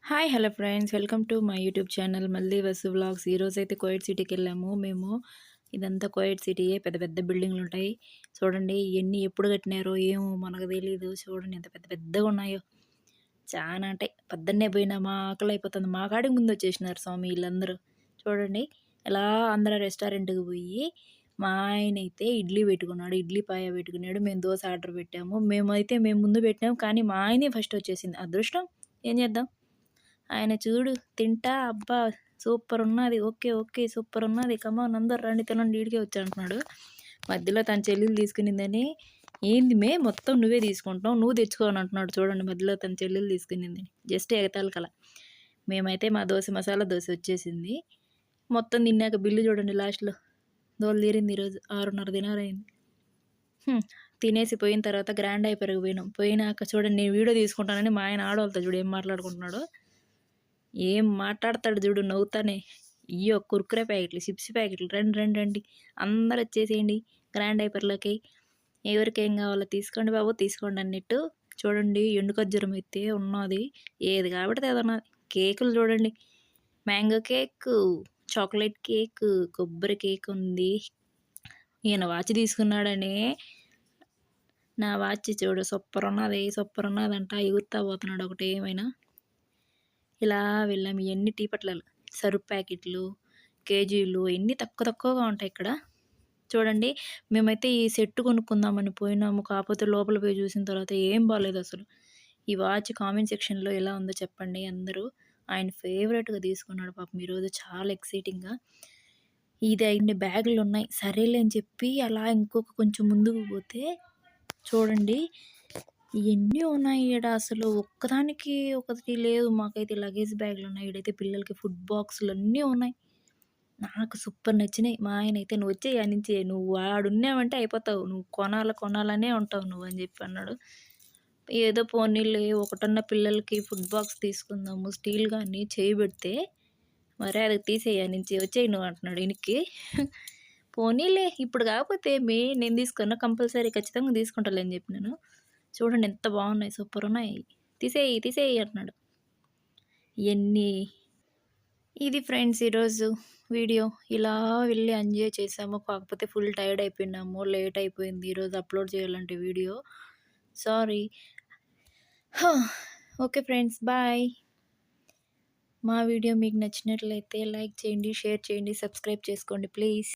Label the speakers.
Speaker 1: Hi hello friends, welcome to my YouTube channel మళ్ళీ Vasu vlogs. ఈరోజైతే కోయట్ సిటీకి వెళ్ళాము మేము. ఇదంతా కోయట్ సిటీయే, పెద్ద పెద్ద బిల్డింగ్లు ఉంటాయి. చూడండి ఇవన్నీ ఎప్పుడు కట్టినారో ఏమో మనకు తెలీదు. చూడండి ఎంత పెద్ద పెద్దగా ఉన్నాయో, చాలా అంటే పొద్దున్నే పోయినా మా ఆకలి అయిపోతుంది. మా కాడికి ముందు వచ్చేసినారు స్వామి వీళ్ళందరూ. చూడండి ఎలా ఆంధ్ర రెస్టారెంట్కి పోయి మా ఆయన అయితే ఇడ్లీ పెట్టుకున్నాడు, ఇడ్లీ పాయ పెట్టుకున్నాడు. మేము దోశ ఆర్డర్ పెట్టాము. మేము ముందు పెట్టాము, కానీ మా ఆయనే ఫస్ట్ వచ్చేసింది. అదృష్టం, ఏం చేద్దాం. ఆయన చూడు తింటా, అబ్బా సూపర్ ఉన్నది, ఓకే ఓకే సూపర్ ఉన్నది, కమాన్ అందరు రండి తినండి, ఈడికే వచ్చి అంటున్నాడు. మధ్యలో తన చెల్లెలు తీసుకునిందని, ఏంది మే మొత్తం నువ్వే తీసుకుంటావు, నువ్వు తెచ్చుకోని అంటున్నాడు. చూడండి మధ్యలో తన చెల్లెలు తీసుకునిందని, జస్ట్ ఎగతాలి కల. మేమైతే మా దోశ మసాలా దోశ వచ్చేసింది. మొత్తం తిన్నాక బిల్లు చూడండి లాస్ట్లో. దోలు తీరింది ఈరోజు 6:30 దినారైంది. తినేసి పోయిన తర్వాత గ్రాండ్ అయిపోయి పోయినాం. పోయినాక చూడండి నేను వీడియో తీసుకుంటానని మా ఆయన ఆడవాళ్ళతో చూడు ఏం మాట్లాడుకుంటున్నాడు. ఏం మాట్లాడతాడు చూడు నవ్వుతానే. ఇయ్యో కుర్కురే ప్యాకెట్లు, చిప్స్ ప్యాకెట్లు, రండి రండి రండి అందరు వచ్చేసేయండి గ్రాండ్ డైపర్లోకి. ఎవరికి ఏం కావాలో తీసుకోండి బాబు తీసుకోండి అన్నట్టు. చూడండి ఎండు ఖర్జూరం అయితే ఉన్నది, ఏది కాబట్టి ఏదన్నా. కేకులు చూడండి, మ్యాంగో కేక్, చాక్లెట్ కేక్, కొబ్బరి కేక్ ఉంది. ఈయన వాచ్ తీసుకున్నాడని, నా వాచ్ చూడు సూపర్ ఉన్నది సూపర్ ఉన్నదంట, ఎగురుతా పోతున్నాడు ఒకటి ఏమైనా. ఇలా వెళ్ళాము. ఇవన్నీ టీ పట్లలు, సరుపు ప్యాకెట్లు, కేజీలు ఎన్ని తక్కువగా ఉంటాయి ఇక్కడ. చూడండి మేమైతే ఈ సెట్ కొనుక్కుందామని పోయినాము, కాకపోతే లోపల పోయి చూసిన తర్వాత ఏం బాగాలేదు అసలు. ఈ వాచ్ కామెంట్ సెక్షన్లో ఎలా ఉందో చెప్పండి అందరూ. ఆయన ఫేవరెట్గా తీసుకున్నాడు పాపం ఈరోజు, చాలా ఎక్సైటింగ్గా. ఇది అన్ని బ్యాగులు ఉన్నాయి, సరేలే అని చెప్పి అలా ఇంకొక కొంచెం ముందుకు పోతే చూడండి ఎన్ని ఉన్నాయి ఈడ. అసలు ఒక్కదానికి ఒకటి లేదు. మాకైతే లగేజ్ బ్యాగులు ఉన్నాయి, ఈడైతే పిల్లలకి ఫుడ్ బాక్సులు అన్నీ ఉన్నాయి. నాకు సూపర్ నచ్చినాయి. మా ఆయన అయితే నువ్వు వచ్చే నుంచి నువ్వు ఆడున్నావంటే అయిపోతావు, నువ్వు కొనాలనే ఉంటావు నువ్వు అని చెప్పి అన్నాడు. ఏదో పోనీలే ఒకటన్నా పిల్లలకి ఫుడ్ బాక్స్ తీసుకుందాము స్టీల్ కానీ చేయబెడితే, మరి అది తీసేయ నుంచి వచ్చేయి నువ్వు అంటున్నాడు ఇనికి. పోనీలే ఇప్పుడు కాకపోతే నేను తీసుకున్నా, కంపల్సరీ ఖచ్చితంగా తీసుకుంటాలే అని చెప్పినాను. చూడండి ఎంత బాగున్నాయి, సూపర్ ఉన్నాయి, తీసేయి అంటున్నాడు. ఎన్ని ఇది ఫ్రెండ్స్ ఈరోజు వీడియో. ఇలా వెళ్ళి ఎంజాయ్ చేసాము, కాకపోతే ఫుల్ టైర్డ్ అయిపోయినాము, లేట్ అయిపోయింది ఈరోజు అప్లోడ్ చేయాలంటే video. Sorry. Okay friends, bye. మా వీడియో మీకు నచ్చినట్లయితే లైక్ చేయండి, షేర్ చేయండి, సబ్స్క్రైబ్ చేసుకోండి ప్లీజ్.